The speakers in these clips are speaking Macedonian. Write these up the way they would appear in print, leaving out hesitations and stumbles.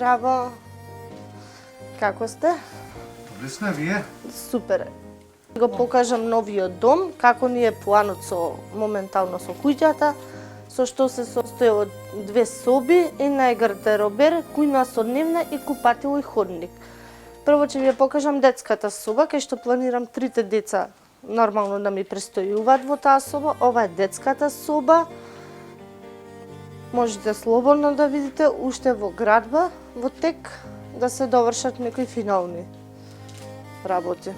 Здраво. Како сте? Лесна вие? Супер. Го покажам новиот дом, како ни е планот моментално со куќата, со што се состои од 2 соби, една е гардеробер, кујна со дневна и купатило и ходник. Прво ќе ви ја покажам детската соба, кај што планирам 3 деца нормално да ми престојуваат во таа соба. Ова е детската соба. Можете слободно да видите, уште во градба, во тек, да се довршат некои финални работи.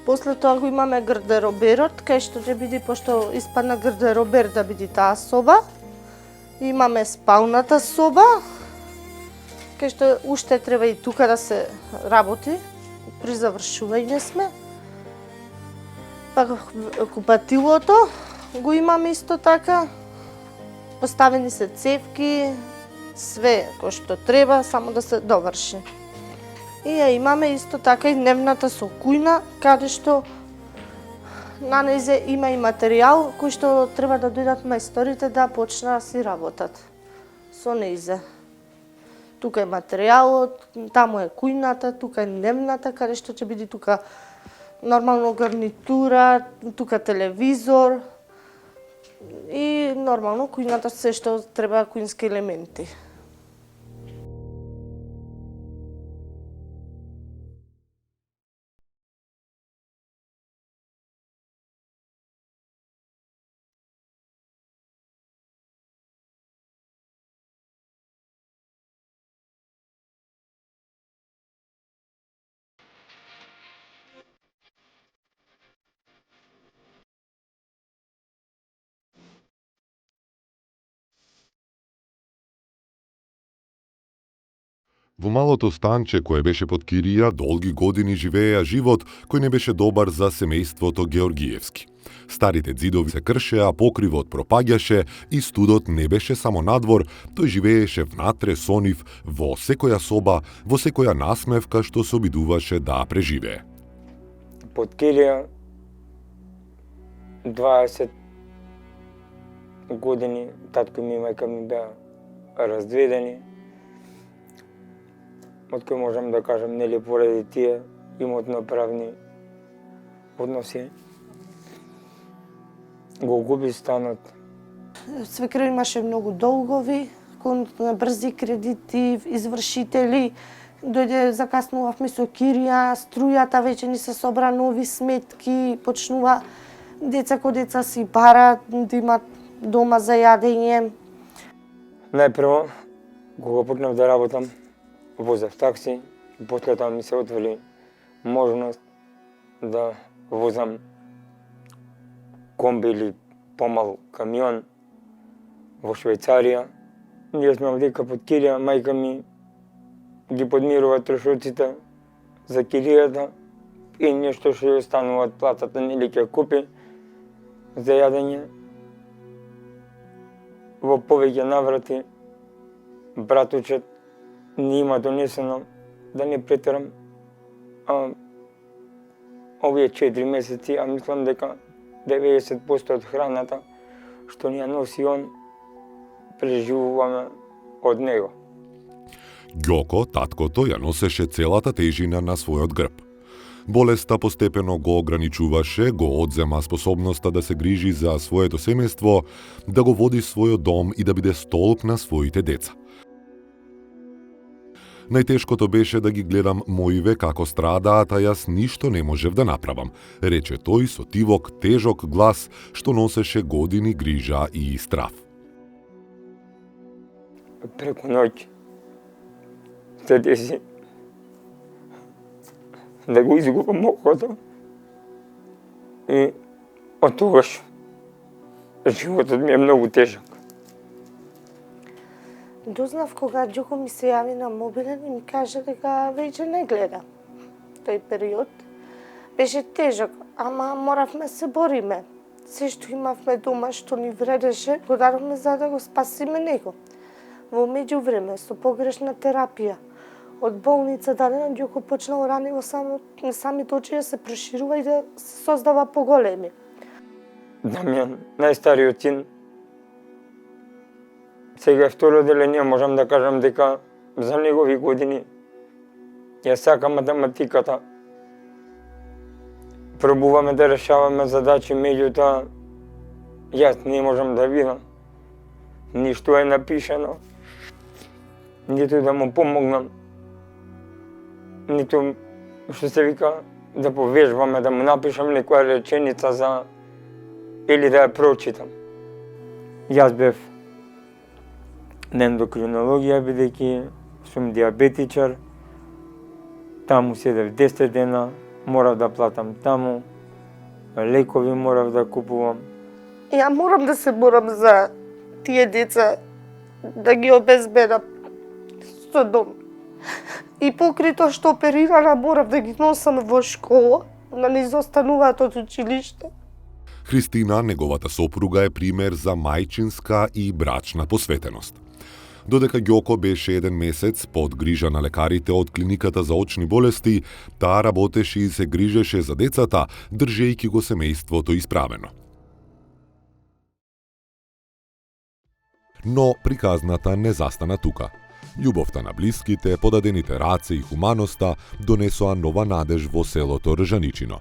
После тоа го имаме гардероберот, кај што ќе биде, пошто испадна гардеробер да биде таа соба. Имаме спалната соба, кај што уште треба и тука да се работи, при завршување сме. Пак купатилото го имаме исто така. Поставени се цевки, све кој што треба, само да се доврши. И ја имаме исто така и дневната со кујна, каде што на незе има и материјал кој што треба да дојдат мајсторите да почнат да си работат со незе. Тука е материјалот, таму е кујната, тука е дневната, каде што ќе биде тука нормално гарнитура, тука телевизор и нормално кујната се што треба кујнски елементи. Во малото станче кое беше под кирија, долги години живееа живот кој не беше добар за семејството Георгиевски. Старите ѕидови се кршеа, покривот пропаѓаше и студот не беше само надвор, тој живееше внатре со нив, во секоја соба, во секоја насмевка што се обидуваше да преживее. Под кирија 20 години татко ми и мајка ми беа разведени. Од кој можам да кажам, нели поради тие имотно-правни односи, го губи станот. Свекрва имаше многу долгови, на брзи кредити, извршители, дојде закаснувавме со кирија, струјата веќе ни се собра нови сметки, почнува деца ко деца си барат, да имат дома за јадење. Најпрво, кога почнав да работам, возев такси, и после тоа ми се отвори можност да возам комби или помал камион во Швајцарија. Ние сме овдека под кирија, мајка ми ги подмирува трошоците за киријата и нешто што ја останува од платата, нели ќе купи за јадење. Во повеќе наврати братучет ни има донесено, да не претерам, овие 4 месеци, а мислам дека 90% од храната што ни ја носи он, преживуваме од него. Ѓоко, таткото, ја носеше целата тежина на својот грб. Болеста постепено го ограничуваше, го одзема способноста да се грижи за своето семејство, да го води својот дом и да биде столб на своите деца. Најтешкото беше да ги гледам моиве како страдаат, а јас ништо не можев да направам, рече тој со тивок, тежок глас што носеше години грижа и страв. Преку ноќ се деси да го изгубам окото и од тогаш животот ми е многу тежок. Дознав кога Ѓоко ми се јави на мобилен и ми каже дека веќе не гледа. Тој период беше тежок, ама моравме се бориме. Се што имавме дома што ни вредеше, го дадовме за да го спасиме него. Во меѓувреме, со погрешна терапија, од болница дадена, Ѓоко почнал рани во самите очи да се проширува и да се создава поголеми. Дамјан, најстариот син, Сега е второ деление, можам да кажам дека за негови години ја сака математиката. Пробуваме да решаваме задачи, меѓутоа јас не можам да видам ништо е напишано, ниту да му помогнам, ниту што се вика да повежбаме, да му напишам некоја реченица за или да ја прочитам. Јас бев на ендокринологија, бидејќи сум диабетичар. Таму седев 10 дена, морав да платам таму, лекови морав да купувам. Ја морам да се борам за тие деца, да ги обезбедам со дом. И покрај тоа што оперирана, морав да ги носам во школа, да не изостануваат од училиште. Христина, неговата сопруга, е пример за мајчинска и брачна посветеност. Додека Ѓоко беше 1 месец под грижа на лекарите од клиниката за очни болести, таа работеше и се грижеше за децата, држејќи го семејството исправено. Но приказната не застана тука. Љубовта на блиските, подадените раце и хуманоста донесоа нова надеж во селото Ржаничино.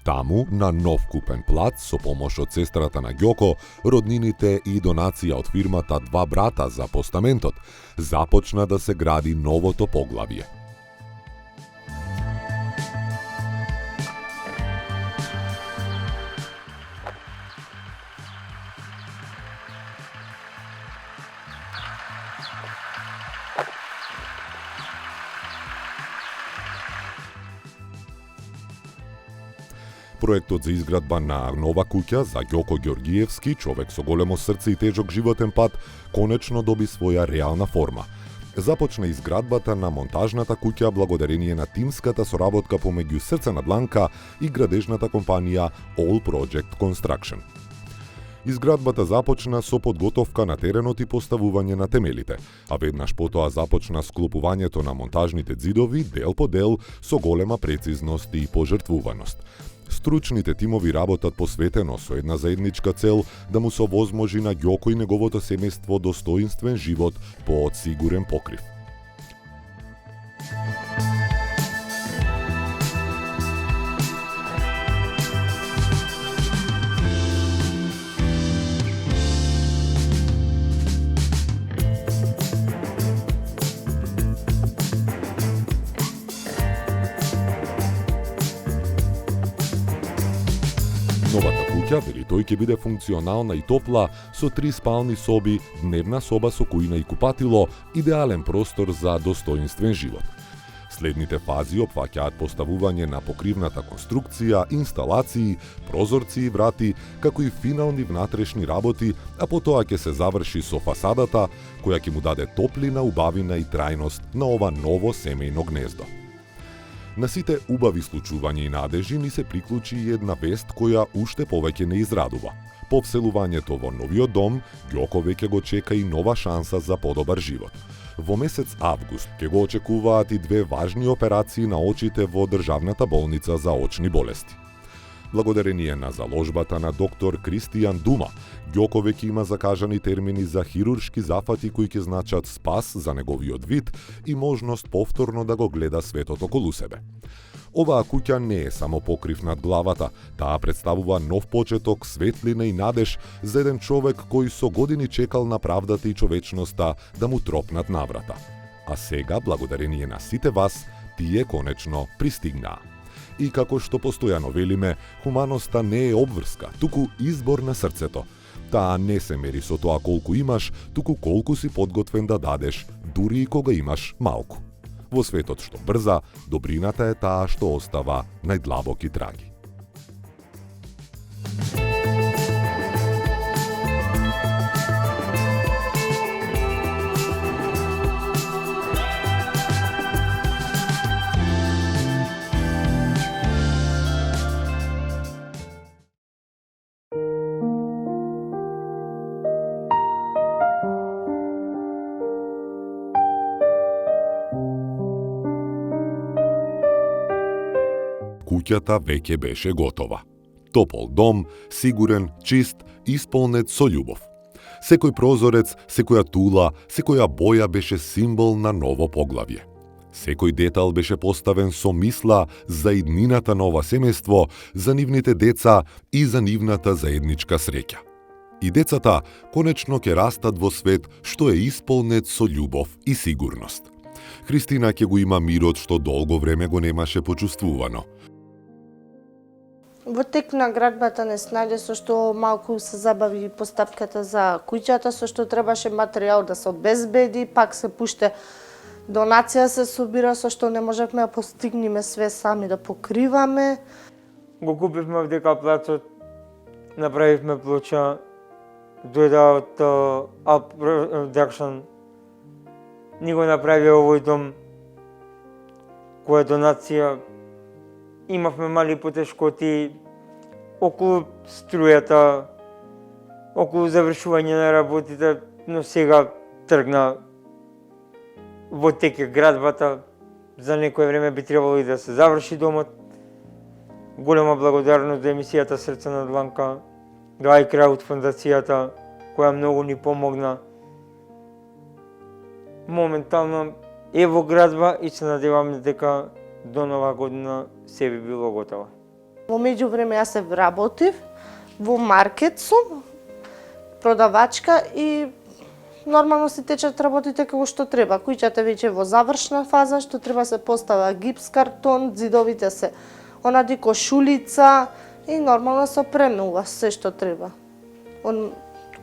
Таму, на нов купен плац, со помош од сестрата на Ѓоко, роднините и донација од фирмата Два брата за постаментот, започна да се гради новото поглавје. Проектот за изградба на нова куќа за Ѓоко Ѓоргиевски, човек со големо срце и тежок животен пат, конечно доби своја реална форма. Започна изградбата на монтажната куќа благодарение на тимската соработка помеѓу Срцена Дланка и градежната компанија All Project Construction. Изградбата започна со подготовка на теренот и поставување на темелите, а веднаш потоа започна склопувањето на монтажните ѕидови дел по дел со голема прецизност и пожртвуваност. Стручните тимови работат посветено со една заедничка цел да му се овозможи на Ѓоко и неговото семејство достоинствен живот под сигурен покрив. Новата куќа, вели тој, ќе биде функционална и топла, со 3 спални соби, дневна соба со кујна и купатило, идеален простор за достоинствен живот. Следните фази опфаќаат поставување на покривната конструкција, инсталации, прозорци и врати, како и финални внатрешни работи, а потоа ќе се заврши со фасадата, која ќе му даде топлина, убавина и трајност на ова ново семејно гнездо. На сите убави случувања и надежи ни се приклучи и една вест која уште повеќе не израдува. По вселувањето во новиот дом, Ѓоко веќе го чека и нова шанса за подобар живот. Во месец август ќе го очекуваат и 2 важни операции на очите во Државната болница за очни болести. Благодарение на заложбата на доктор Кристијан Дума, Ѓоко веќе има закажани термини за хируршки зафати кои ќе значат спас за неговиот вид и можност повторно да го гледа светот околу себе. Оваа куќа не е само покрив над главата, таа представува нов почеток, светлина и надеж за еден човек кој со години чекал на правдата и човечноста да му тропнат наврата. А сега, благодарение на сите вас, тие конечно пристигнаа. И како што постојано велиме, хуманоста не е обврска, туку избор на срцето. Таа не се мери со тоа колку имаш, туку колку си подготвен да дадеш, дури и кога имаш малку. Во светот што брза, добрината е таа што остава најдлабоки траги. Куќата веќе беше готова. Топол дом, сигурен, чист, исполнет со љубов. Секој прозорец, секоја тула, секоја боја беше символ на ново поглавје. Секој детал беше поставен со мисла за иднината на ова семејство, за нивните деца и за нивната заедничка среќа. И децата конечно ќе растат во свет што е исполнет со љубов и сигурност. Христина ќе го има мирот што долго време го немаше почувствувано. Во тек на градбата не снајде со што малку се забави постапката за куќата, со што требаше материјал да се обезбеди, пак се пуште донација се собира, со што не можевме да постигнеме све сами да покриваме. Го купивме в ДК плацот, направивме плоча, дојде од Up Production, ни го направи овој дом, која донација. Имавме мали потешкоти околу струјата, околу завршување на работите, но сега тргна во теке градбата. За некое време би требало и да се заврши домот. Голема благодарност за емисијата Срце на дланка, до iCrowd фондацијата, која многу ни помогна. Моментално е во градба и се надеваме дека до нова година се би било готово. Во меѓувреме јас се вработив во маркет сум, продавачка и нормално си течат работите како што треба. Куќата веќе во завршна фаза, што треба се постава гипс картон, зидовите се онади кошулица и нормално се опремнува се што треба.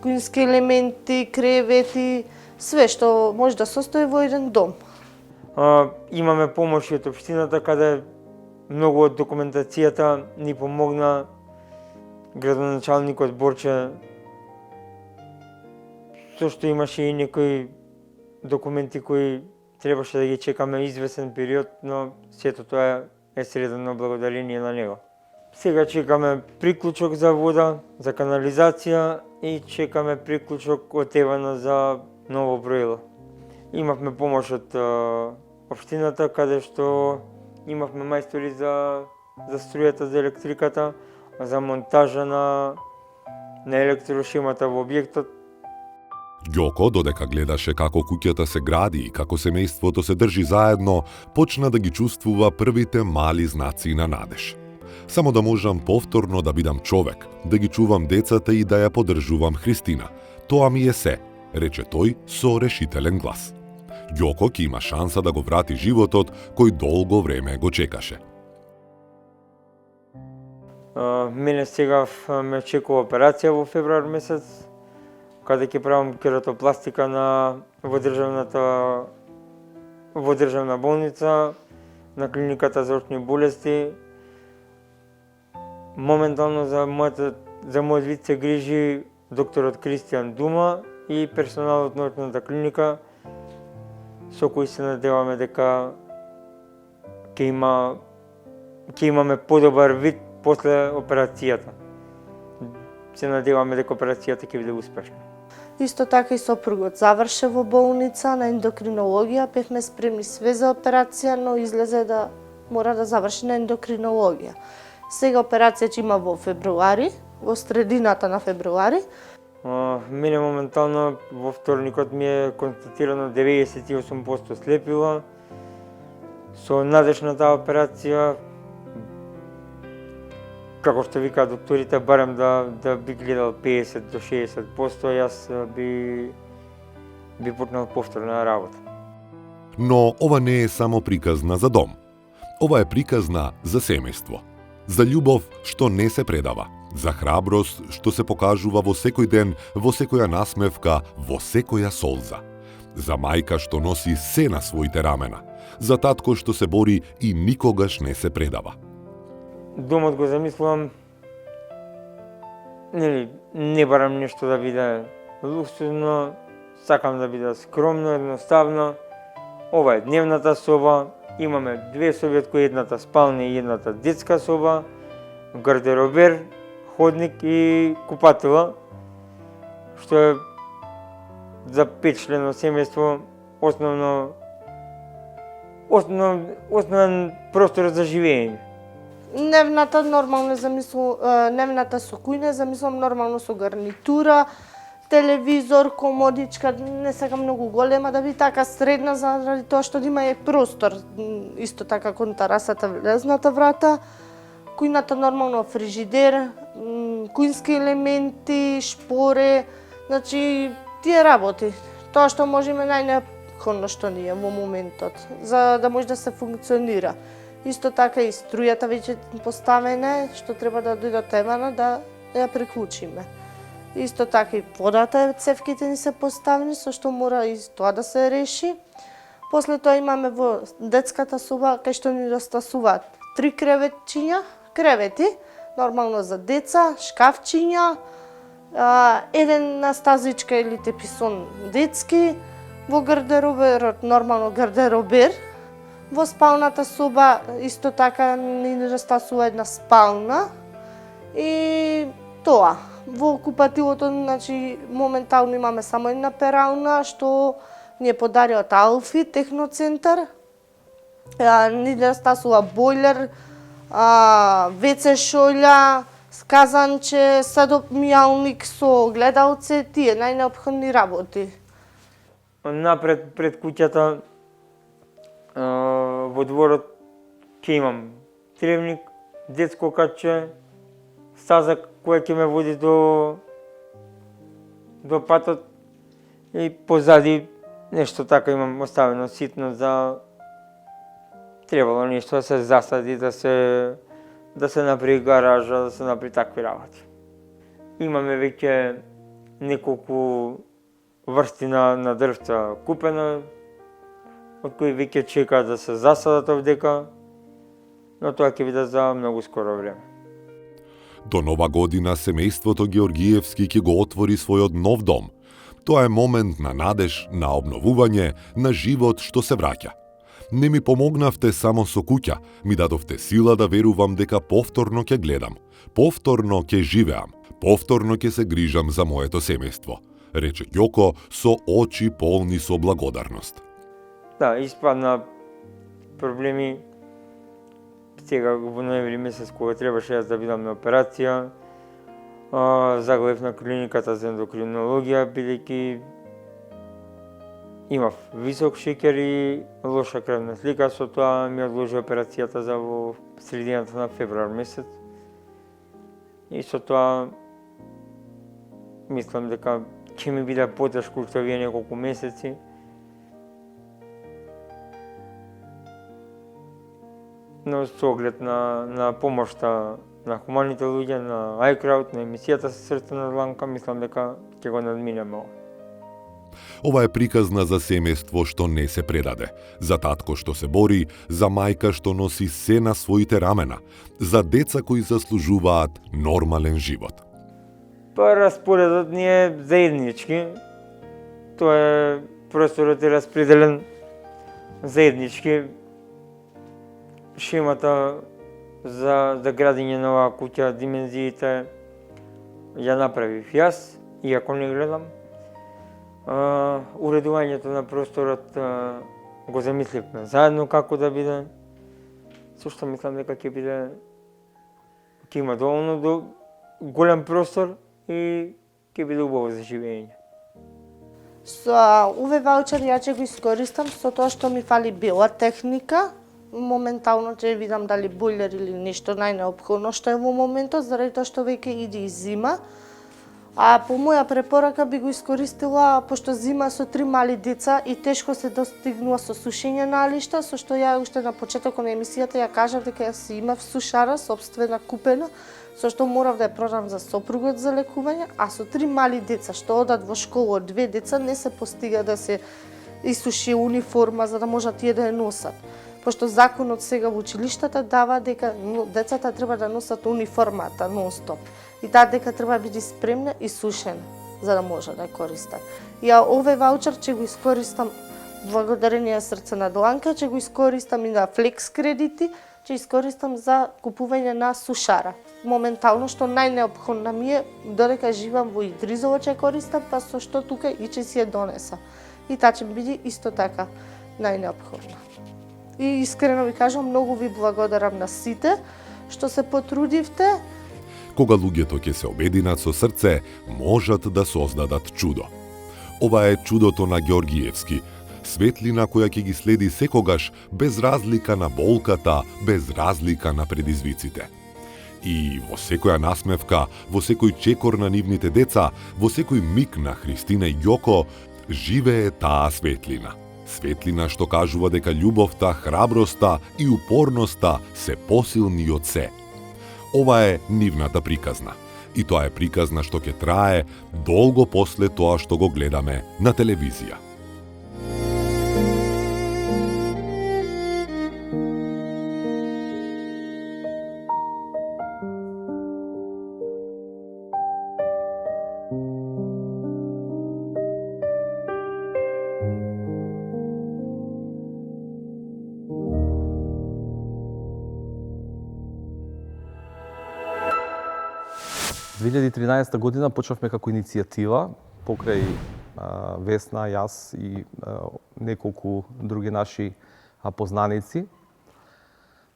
Куински елементи, кревети, све што може да состои во еден дом. Имаме помош од општината, каде многу од документацијата ни помогна. Градоначалникот Борче, со што имаше и некои документи кои требаше да ги чекаме извесен период, но сето тоа е средено благодарение на него. Сега чекаме приклучок за вода, за канализација и чекаме приклучок од Евана за ново броило. Имавме помош од општината, каде што имавме мајстори за струјата, за електриката, за монтажа на електрошемата во објектот. Ѓоко, додека гледаше како куќата се гради и како семејството се држи заедно, почна да ги чувствува првите мали знаци на надеж. Само да можам повторно да бидам човек, да ги чувам децата и да ја поддржувам Христина. Тоа ми е се, рече тој со решителен глас. Ѓоко ќе има шанса да го врати животот кој долго време го чекаше. Мене сега ме очекува операција во февруар месец, каде ќе правам кератопластика во државна болница, на клиниката за очни болести. Моментално за мојот вид се грижи докторот Кристијан Дума и персоналот на очната клиника, со кои се надеваме дека ќе имаме подобар вид после операцијата. Се надеваме дека операцијата ќе биде успешна. Исто така и сопругот заврше во болница на ендокринологија, бевме спремни све за операција, но излезе да мора да заврши на ендокринологија. Сега операција ќе има во февруари, во средината на февруари. Мене моментално во вторникот ми е констатирано 98% слепила. Со надежната операција, како што викаат докторите, барем да би гледал 50 до 60%, јас би почнал повторна работа. Но ова не е само приказна за дом. Ова е приказна за семејство. За љубов што не се предава. За храброст што се покажува во секој ден, во секоја насмевка, во секоја солза. За мајка што носи се на своите рамена. За татко што се бори и никогаш не се предава. Домот го замислувам, не барам нешто да биде луксузно, сакам да биде скромно, едноставно. Ова е дневната соба, имаме две соби, од кои едната спална и едната детска соба, гардеробер, ходник и купатела, што е за 5-члено семејство основен простор за живење. Невната нормално невната со кујна замислувам нормално со гарнитура, телевизор, комодичка, не сакам многу голема, да би така средна, заради тоа што да има и простор. Исто така кон терасата, влезната врата, кујната нормално фрижидер, кујнски елементи, шпоре, значи тие работи. Тоа што можеме најнеопходно што ние во моментот, за да може да се функционира. Исто така и струјата веќе поставена, што треба да дојде темана да ја приклучиме. Исто така и водата, цевките ни се поставени, со што мора и тоа да се реши. После тоа имаме во детската соба, кај што ни достасуваат 3 кревети, нормално за деца, шкафчиња, еден стазичка или теписон детски, во гардероберот нормално гардеробер, во спалната соба исто така ни недостасува една спална и тоа. Во купатилото, значи, моментално имаме само една перална, што ни е подари од Алфи, техноцентар. Ни недостасува бойлер, WC шолја, казанче, садомијалник со гледалце, тие најнеопходни работи. Напред пред куќата во дворот ќе имам тревник, детско каче, стаза која ќе ме води до патот и позади нешто така имам оставено ситно за требало нешто да се засади, да се направи гаража, да се направи такви работи. Имаме веќе неколку врсти на дрвца купено, од кои веќе чекаат да се засадат овдека, но тоа ќе биде за многу скоро време. До нова година семејството Георгиевски ќе го отвори својот нов дом. Тоа е момент на надеж, на обновување, на живот што се враќа. Не ми помогнавте само со куќа, ми дадовте сила да верувам дека повторно ќе гледам, повторно ќе живеам, повторно ќе се грижам за моето семејство, рече Ѓоко со очи полни со благодарност. Да, испадна проблеми сега во ноември месец кога требаше јас да бидам на операција, заглавив на клиниката за ендокринологија, бидејќи имав висок шеќер и лоша крвна слика, со тоа ми одложи операцијата за во средината на февруар месец. И со тоа мислам дека ќе ми биде потешко уште овие неколку месеци. Но со оглед на помошта на хуманите луѓе, на iCrowd, на емисијата со срце на дланка, мислам дека ќе го надминеме ова. Ова е приказна за семејство што не се предаде, за татко што се бори, за мајка што носи се на своите рамена, за деца кои заслужуваат нормален живот. Па распоредот ни е заеднички. Тоа е просторот е распределен заеднички. Шемата за градење на оваа куќа, димензиите ја направив јас, иако не гледам. Уредувањето на просторот го замисливме заедно како да биде. Со што мислам дека ќе има доволно голем простор и ќе биде убаво за живење. Со овој ваучер ја ќе го искористам со тоа што ми фали бела техника. Моментално ќе видам дали бойлер или нешто најнеопходно што е во моментот, заради тоа што веќе иде и зима. А по моја препорака би го искористила, пошто зима со 3 мали деца и тешко се достигнува со сушење на алишта, со што ја уште на почетокот на емисијата ја кажав дека јас си имав сушара собствена купена, со што морав да ја продам за сопругот за лекување, а со 3 мали деца што одат во школа, 2 деца не се постига да се исуши униформа за да можат тие да ја носат. Пошто законот сега во училиштата дава дека децата треба да носат униформата нон-стоп. И таа дека треба да биде спремна и сушена за да може да ја користат. И овој ваучер ќе го искористам благодарение срце на дланка, ќе го искористам и на флекс кредити, ќе искористам за купување на сушара. Моментално што најнеопходна ми е, додека живам во Идризово ќе користам, па со што тука и ќе си ја донеса. И таа ќе биде исто така најнеопходна. И искрено ви кажам, многу ви благодарам на сите што се потрудивте. Кога луѓето ќе се обединат со срце, можат да создадат чудо. Ова е чудото на Георгиевски, светлина која ќе ги следи секогаш, без разлика на болката, без разлика на предизвиците. И во секоја насмевка, во секој чекор на нивните деца, во секој миг на Христина и Ѓоко, живее таа светлина. Светлина што кажува дека љубовта, храброста и упорноста се посилни од се. Ова е нивната приказна. И тоа е приказна што ќе трае долго после тоа што го гледаме на телевизија. Во 2013 година почнавме како иницијатива покрај Весна, јас и неколку други наши познаници.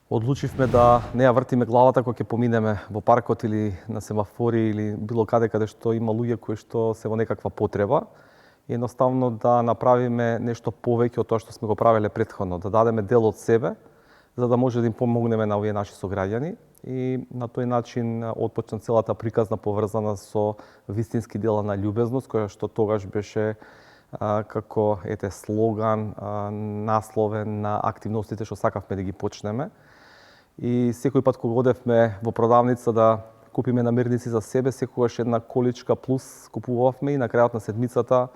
Одлучивме да не ја вртиме главата кога ќе поминеме во паркот или на семафори или било каде што има луѓе кои што се во некаква потреба. И едноставно да направиме нешто повеќе од тоа што сме го правеле претходно, да дадеме дел од себе, за да може да им помогнеме на овие наши сограѓани. И на тој начин отпочна целата приказна поврзана со вистински дела на љубезност, која што тогаш беше како слоган, насловен на активностите што сакавме да ги почнеме. И секој пат кога одевме во продавница да купиме намирници за себе, секогаш една количка плюс купувавме и на крајот на седмицата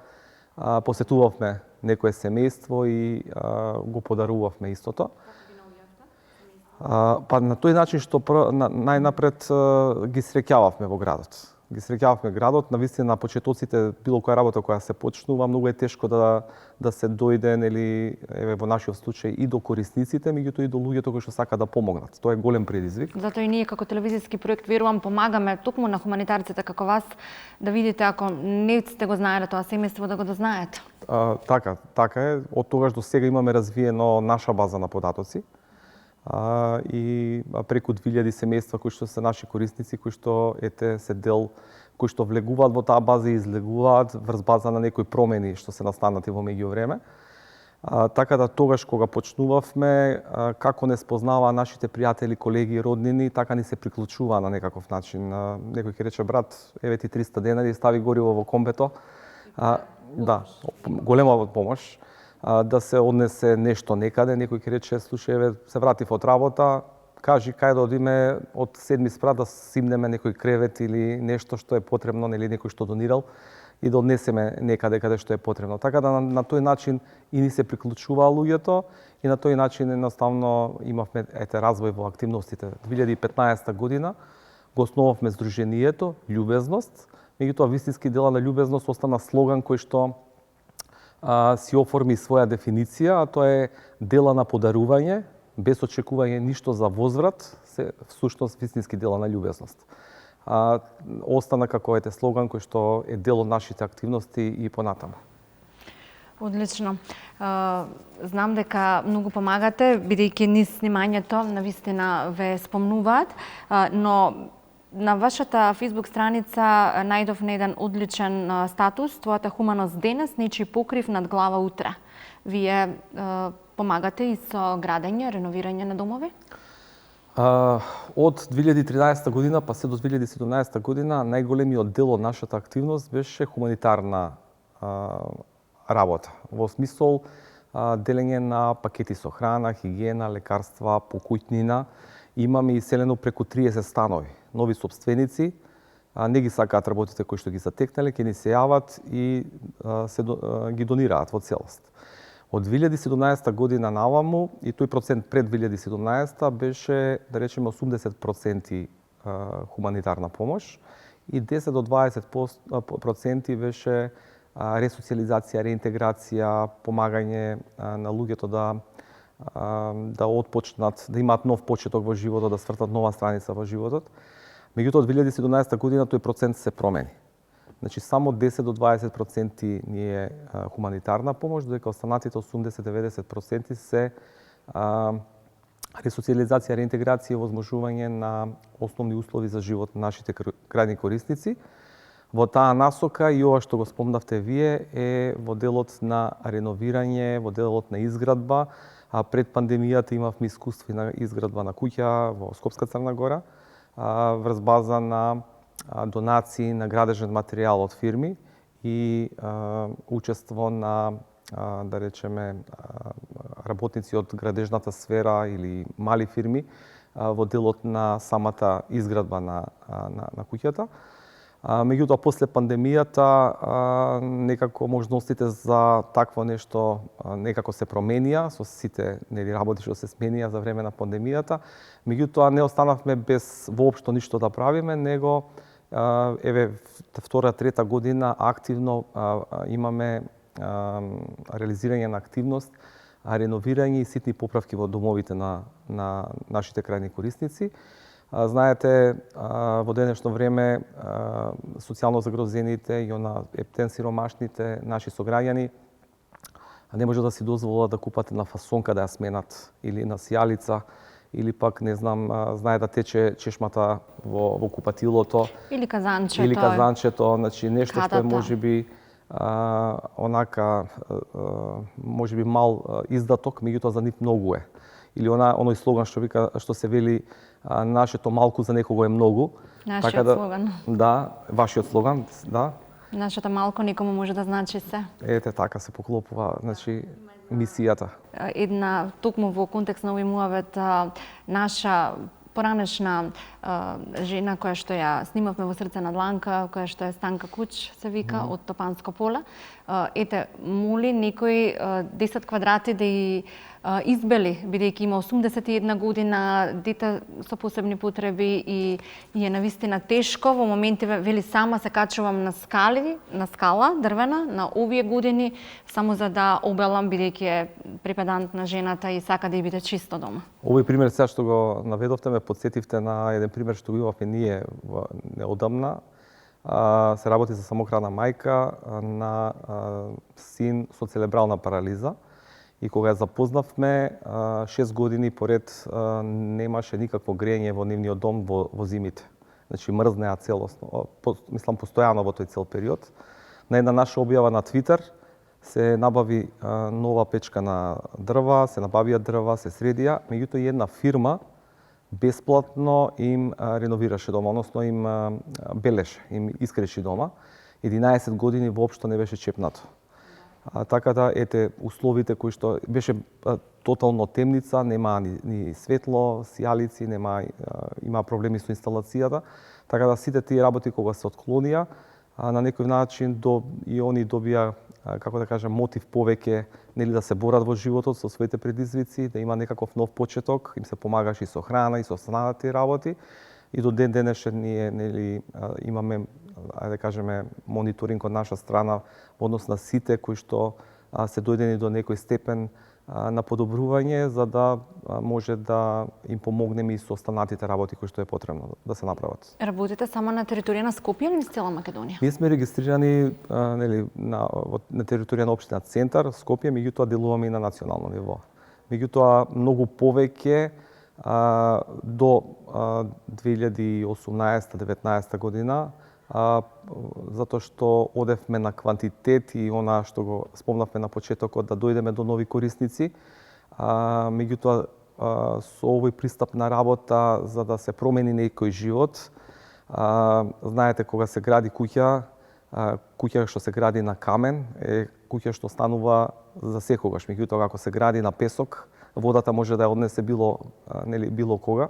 посетувавме некое семејство и го подарувавме истото. Па на тој начин што најнапред ги среќававме во градот. Ги среќававме градот, навистина почетоците, било која работа која се почнува, многу е тешко да се дојде, нели, еве во нашиот случај и до корисниците, меѓутоа и до луѓето кои што сакаат да помогнат. Тоа е голем предизвик. Затоа и ние како телевизиски проект верувам помагаме токму на хуманитарците како вас да видите ако не сте го знаеле тоа семејство да го дознаете. Така е. Од тогаш до сега имаме развиено наша база на податоци. И преку 2000 семејства кои што се наши корисници, кои што се дел, кои што влегуваат во таа база и излегуваат врз база на некои промени што се настанати во меѓувреме. Така да тогаш кога почнувавме, како не спознаваа нашите пријатели, колеги и роднини, така ни се приклучува на некаков начин. Некој ќе рече, брат, еве ти 300 денари, стави гориво во комбето. Да, голема помош. Да се однесе нешто некаде, некој ќе рече, слушај, еве, се вратив од работа, кажи кај да одиме од 7 спрат да симнеме некој кревет или нешто што е потребно, или некој што донирал и да однесеме некаде каде што е потребно. Така да на тој начин и ни се приклучуваа луѓето и на тој начин едноставно имавме развој во активностите. 2015 година го основавме здруженијето Љубезност, меѓутоа вистински дела на љубезност остана слоган кој што си оформи своја дефиниција, а тоа е дела на подарување, без очекување ништо за возврат, се всушност вистински дела на љубезност. Остана како слоган кој што е дел од нашите активности и понатаму. Одлично. Знам дека многу помагате, бидејќи низ снимањето навистина ве спомнуваат, но на вашата фейсбук страница најдов на еден одличен статус, твојата хуманост денес, нечи покрив над глава утре. Вие помагате и со градење, реновирање на домови? Од 2013 година па се до 2017 година најголемиот дел од нашата активност беше хуманитарна работа. Во смисол делење на пакети со храна, хигиена, лекарства, покуќнина. Имаме иселено преку 30 станови. Нови собственици, не ги сакаат работите кои што ги затекнале, ќе ни се јават и ги донираат во целост. Од 2017 година наваму, и тој процент пред 2017 беше, да речеме, 80% хуманитарна помош и 10 до 20% беше ресоциализација, реинтеграција, помагање на луѓето да отпочнат, да имаат нов почеток во животот, да свртат нова страница во животот. Меѓутоа, од 2017 година тој процент се промени. Значи, само 10 до 20% ни е хуманитарна помош, додека останатите 80-90% се ресоциализација, реинтеграција и возможување на основни услови за живот на нашите крајни корисници. Во таа насока и ова што го спомнавте вие е во делот на реновирање, во делот на изградба. Пред пандемијата имавме искуство на изградба на куќа во Скопска Црна Гора, врз база на донации на градежен материјал од фирми и учество на, да речеме, работници од градежната сфера или мали фирми во делот на самата изградба на куќата. Меѓутоа, после пандемијата, некако можностите за такво нешто некако се променија, со сите работи што се сменија за време на пандемијата. Меѓутоа, не останавме без воопшто ништо да правиме, него еве втора, трета година активно имаме реализирање на активност, реновирање и ситни поправки во домовите на нашите крајни корисници. Знаете, во денешно време социјално загрозените и она ептен сиромашните наши сограѓани не може да си дозволат да купат на фасонка да ја сменат или на сијалица или пак не знам, знае да тече чешмата во купатилото или казанчето, значи нешто што е можеби онака можеби мал издаток, меѓутоа за нив многу е. Или оној слоган што се вели нашето малку за некого е многу. Нашиот слоган. Да, вашиот слоган, да. Нашето малку никому може да значи се. Ете така се поклопува, значи мисијата. Една токму во контекст на овој муавет наша поранешна жена која што ја снимавме во Срце на дланка, која што е Станка Куч, се вика, од Топанско поле. Ете, моли некои 10 квадрати да и избели, бидејќи има 81 година, дете со посебни потреби и е навистина тешко. Во моменти вели сама се качувам на скала дрвена, на овие години, само за да обелам, бидејќи е припедантна жената и сака да ја биде чисто дома. Овој пример сега што го наведовте ме потсетивте на еден пример што го имавме ние неодамна. Се работи за самохрана мајка на син со церебрална парализа. И кога ја запознавме, 6 години поред немаше никакво грење во нивниот дом во зимите. Значи мрзнеа целосно, мислам постојано во тој цел период. На една наша објава на Твитер се набави нова печка на дрва, се набавија дрва, се средија, меѓутоа и една фирма бесплатно им реновираше дома, односно им белеше, им искреши дома. 11 години воопшто не беше чепнато. Така да, ете, условите кои што беше тотално темница, нема ни светло, сијалици, има проблеми со инсталацијата. Така да сите тие работи кога се отклонија, на некој начин и они добија, како да кажам, мотив повеќе, нели да се борат во животот со своите предизвици, да има некаков нов почеток, им се помагаше и со храна и со останатите работи. И до ден денешен ние нели имаме, ајде да кажеме, мониторинг од наша страна во однос на сите кои што се дојдени до некој степен на подобрување, за да може да им помогнеме и со останатите работи кои што е потребно да се направат. Работите само на територија на Скопје или на цела Македонија? Ние сме регистрирани нели на територија на општина Центар, Скопје, меѓутоа делуваме и на национално ниво. Меѓутоа многу повеќе до 2018-19 година, затоа што одевме на квантитет и она што го спомнавме на почетокот, да дојдеме до нови корисници. Меѓутоа, со овој пристап на работа, за да се промени некој живот, знаете, кога се гради куќа што се гради на камен, е куќа што станува за секогаш. Меѓутоа, ако се гради на песок, водата може да ја однесе било кога,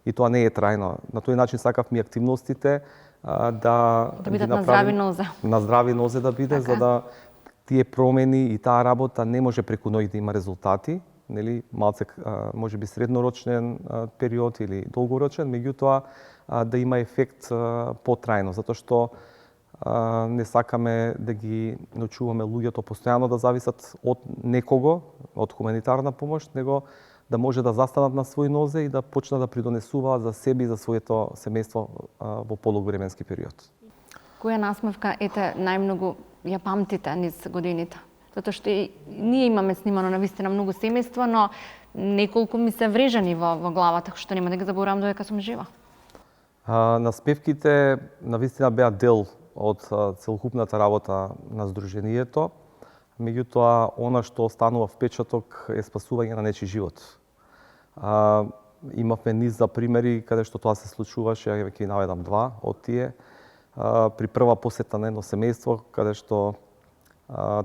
и тоа не е трајно. На тој начин сакавме активностите да бидат на здрави нозе. На здрави нозе да биде, за да тие промени и таа работа не може преку ноќ да има резултати, нели, малце можеби среднорочен период или долгорочен, меѓутоа да има ефект потрајно, затоа што не сакаме да ги научуваме луѓето постојано да зависат од некого, од хуманитарна помош, него да може да застанат на своји нозе и да почнат да придонесуваат за себе и за своето семејство во подолг временски период. Која насмевка најмногу ја памтите низ годините? Затоа што ние имаме снимано навистина многу семејства, но неколку ми се врежани во главата, што нема да ги заборавам додека сум жива. Наспевките навистина беа дел од целокупната работа на Сдруженијето, меѓутоа она што останува впечаток е спасување на нечи живот. Имавме низ за примери каде што тоа се случуваше, ја ќе наведам два од тие. При прва посета на едно семејство, каде што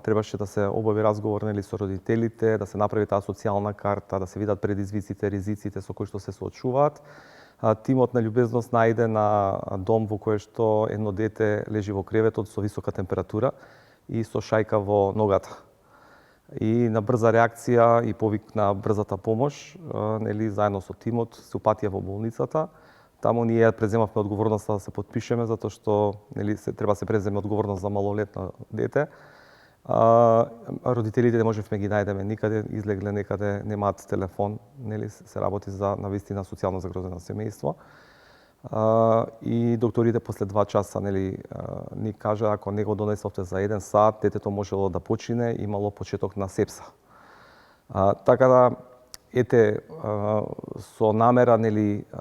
требаше да се обави разговор со родителите, да се направи таа социјална карта, да се видат предизвиците, ризиците со кои што се соочуваат. Тимот на љубезност најде на дом во кој што едно дете лежи во креветот со висока температура и со шајка во ногата. И на брза реакција и повик на брзата помош, заедно со тимот се упатија во болницата. Таму ние преземавме одговорноста да се потпишеме, затоа што треба се преземе одговорност за малолетно дете. Родителите не можевме ги најдеме никаде, излегле некаде, немаат телефон, се работи за навистина социјално загрозено семејство. И докторите после 2 часа ни кажа ако не го донесовте за 1 сат, детето можело да почине, имало почеток на сепса. Така да со намера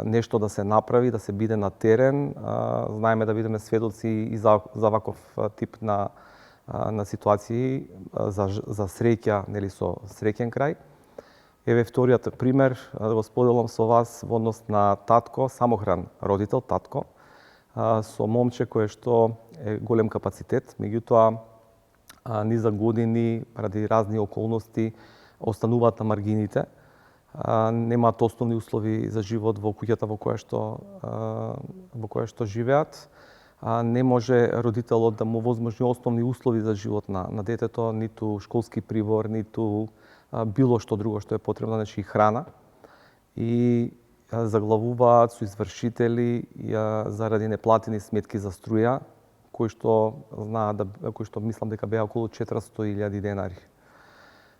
нешто да се направи, да се биде на терен, знаеме да бидеме сведоци и за ваков тип на ситуации, за среќа, со среќен крај. Еве вториот пример, да го споделам со вас во однос на татко, самохран родител, татко, со момче кое што е голем капацитет, меѓутоа низа години, ради разни околности, остануваат на маргините, немаат основни услови за живот во куќата во која што живеат. Не може родителот да му возможни основни услови за живот на детето, ниту школски прибор, ниту било што друго што е потребно, значи храна. И заглавуваат со извршители заради неплатени сметки за струја, кои што мислам дека беа околу 400.000 денари.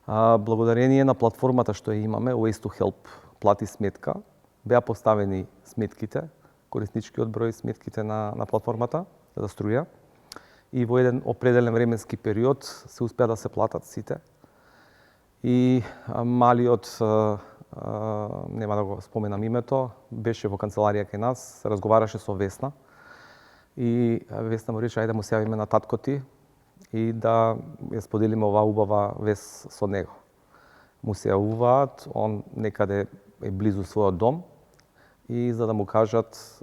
Благодарение на платформата што ја имаме, Ways to Help плати сметка, беа поставени сметките, корисничкиот број сметките на платформата за струја, и во еден определен временски период се успеа да се платат сите. И малиот, нема да го споменам името, беше во канцеларија кај нас, разговараше со Весна и Весна му рече ајде му се јавиме на татко ти и да ја споделиме оваа убава вест со него. Му се јавуваат, он некаде е близу својот дом и за да му кажат,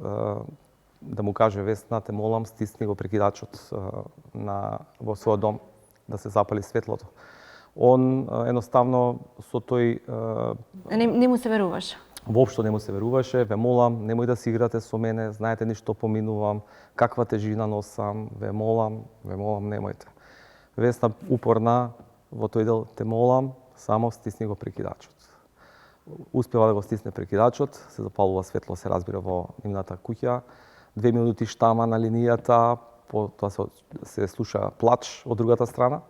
да му каже Весна, те молам, стисни го прекидачот во својот дом, да се запали светлото. Он едноставно со тој... Не му се веруваше? Воопшто не му се веруваше, ве молам, немој да си играте со мене, знаете ни што поминувам, каква тежина носам, ве молам, немојте. Весна упорна во тој дел, те молам, само стисни го прекидачот. Успева да го стисне прекидачот, се запалува светло, се разбира во нивната куќа. 2 минути штама на линијата, потоа се слуша плач од другата страна.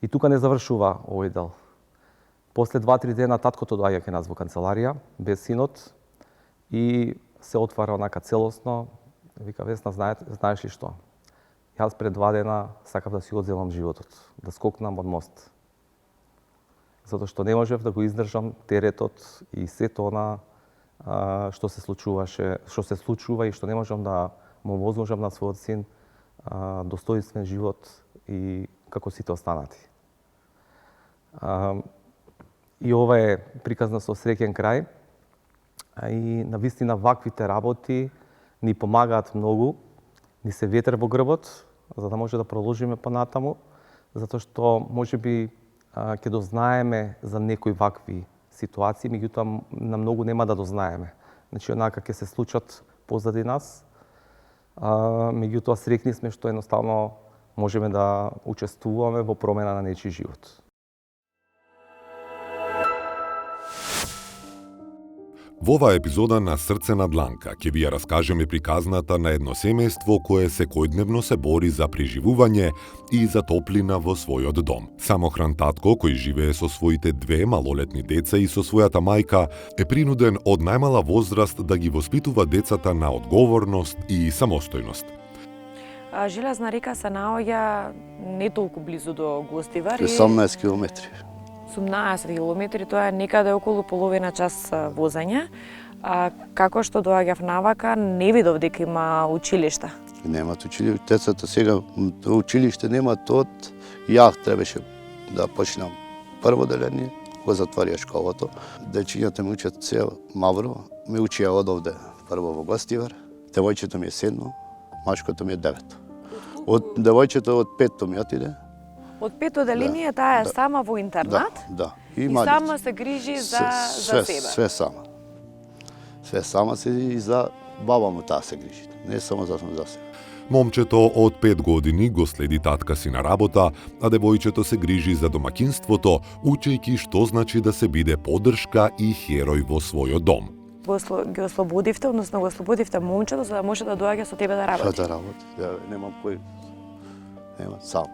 И тука не завршува овој дел. После 2-3 дена таткото доаѓа кај нас во канцеларија, без синот, и се отвара онака целосно. Вика, Весна, знаеш ли што? Јас пред 2 дена сакав да си одземам животот, да скокнам од мост. Затоа што не можев да го издржам теретот и сето она што се случува и што не можам да му возможам на својот син достоинствен живот и како сите останати. И ова е приказна со среќен крај. И навистина ваквите работи ни помагаат многу, ни се ветер во грбот, за да може да продолжиме понатаму, затоа што можеби ќе дознаеме за некои вакви ситуации, меѓутоа на многу нема да дознаеме. Значи, онака ќе се случат позади нас, меѓутоа среќни сме што едноставно можеме да учествуваме во промена на нечи живот. Во оваа епизода на Срце на дланка ќе ви ја раскажеме приказната на едно семејство кое секојдневно се бори за преживување и за топлина во својот дом. Самохран татко, кој живее со своите 2 малолетни деца и со својата мајка, е принуден од најмала возраст да ги воспитува децата на одговорност и самостојност. Железна река се наоѓа не толку близу до Гостивар. 18 километри. 18 километри, тоа е некаде околу половина час возење. Како што доаѓав навака, не видов дека има училишта. Немат училиште, децата сега училиште немат, од ја требаше да почнам прво деление, го затворија школото. Дечињата ми учат се Маврово, ми учија од овде прво во Гостивар. Девојчето ми е 7, машкото ми е 9. Од девојчето од 5 ми отиде. Од 5 деление таа е сама во интернат? Да. И сама се грижи за себе? Све сама. Све сама се и за баба му таа се грижи. Не само за себе. Момчето од 5 години го следи татка си на работа, а девојчето се грижи за домаќинството, учејќи што значи да се биде поддршка и херој во својот дом. Ги ослободивте, односно го ослободивте момчето за да може да доаѓа со тебе да работи? Да работи, немам кој. Нема, сам.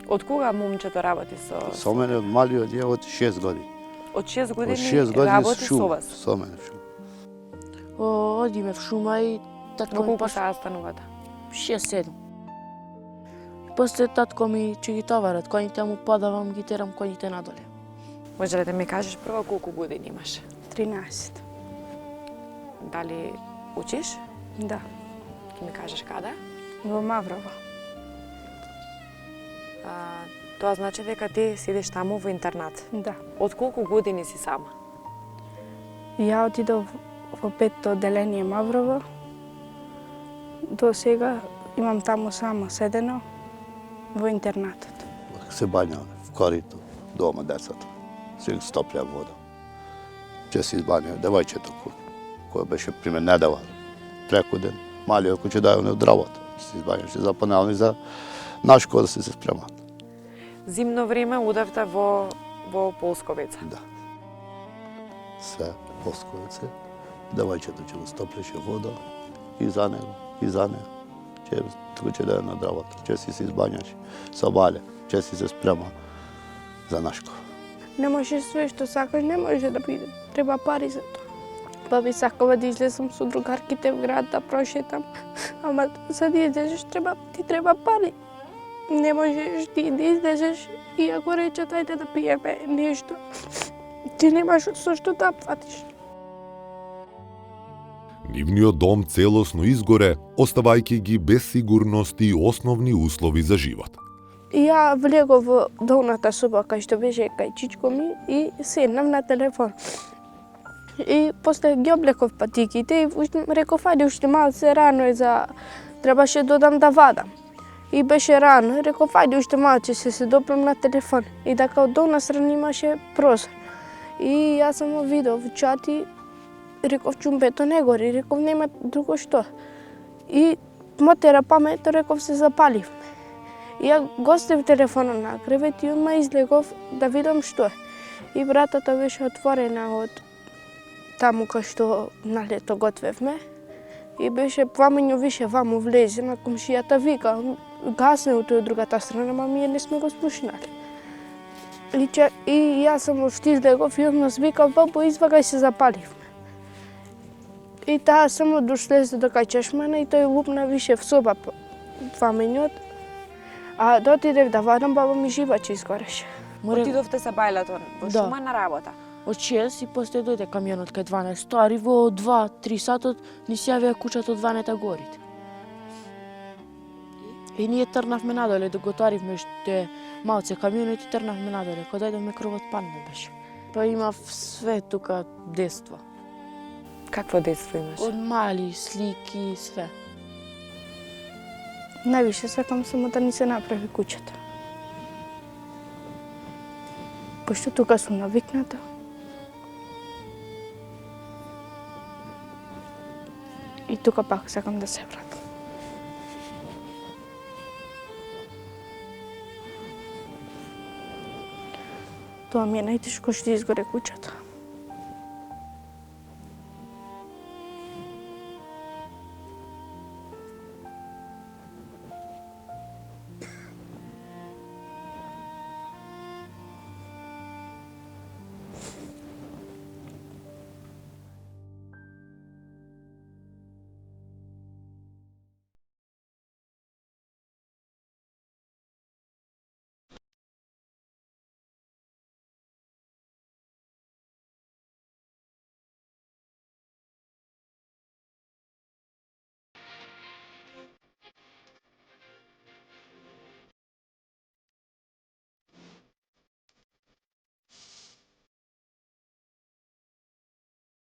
Од кога момчето работи со мене од малиот е од 6 години. Од 6 години, 6 години работи со вас? Со мене в шума. Одиме в шума и татко Во ми колку саат станувате? 6-7. После татко ми ќе ги товарат коњите, му подавам, ги терам коњите надоле. Може ли да ми кажеш прво колку години имаш? 13. Дали учиш? Да, Ќе ми кажеш каде? во Маврово. Тоа значи дека ти сидиш таму во интернат. Да. Од колку години си сама? Ја отидов во 5-то одделение Маврово. До сега имам таму само седено во интернатот. Се бањаме в корито, дома децата. Се стоплја вода. Че се избањаме девојчето кој беше пример недела, преку ден, малиот кој ќе дајаме од работа. Се избањаме, се запонални за на школа да се спремат. Зимно време удавте во Полсковица. Да. Све Полсковице. Девојчето ќе го стоплеше вода и за него, и за него. Тука ќе даде на работа, ќе си се избањаш со бале, ќе си се спрема за нашко. Не може све што сакаш, не може да биде. Треба пари за тоа. Па би сакала да излезам со другарките в град да прошетам. Ама за да излезеш ти треба пари. Не можеш ти да излезеш и ако речат ајде да пиеме нешто, ти немаш со што да фатиш. Нивниот дом целосно изгоре, оставајќи ги без сигурност и основни услови за живот. Ја влегов во долната соба кај што беше кај чичко ми и седнав на телефон. И после ги облеков патиките и реков ајде уште малце рано е за требаше додам да вадам. И беше рано, реков ајде уште малце се допрем на телефон. И така од долна страна имаше прозор. И јас само видов чат и реков чумбето не гори, реков нема друго што. И мотера памет, реков се запаливме. И ја го оставив телефонот на кревет и одма излегов да видам што е. И вратата беше отворена од таму кај што на лето готвевме. И беше пламењу више ваму влезе, на комшијата вика, гасне од другата страна, ама ние не сме го спушнали. И јас само што излегов и одма звикав, бабо, извагај се запаливме. И таа само дошлезе до кај чешмана и тој лупна више в соба пламењот. А да отидев да вадам, баба ми живаче изгореше. Отидовте се бајлето во шума на работа? Од 6 и после дојде камионот кај 12. Стари во 2-3 сатот ни се јавија кучата од ванета горите. И ние трнавме надоле, да го таривме уште малце камионот и трнавме надоле. Кога дојдовме кровот падна беше. Па имав све тука детство. Какво детство имаш? Од мали, слики, све. Највише сакам само да ни се направи куќата. Пошто тука сум навикната. И тука пак сакам да се вратам. Тоа ми е најтешко што изгоре куќата.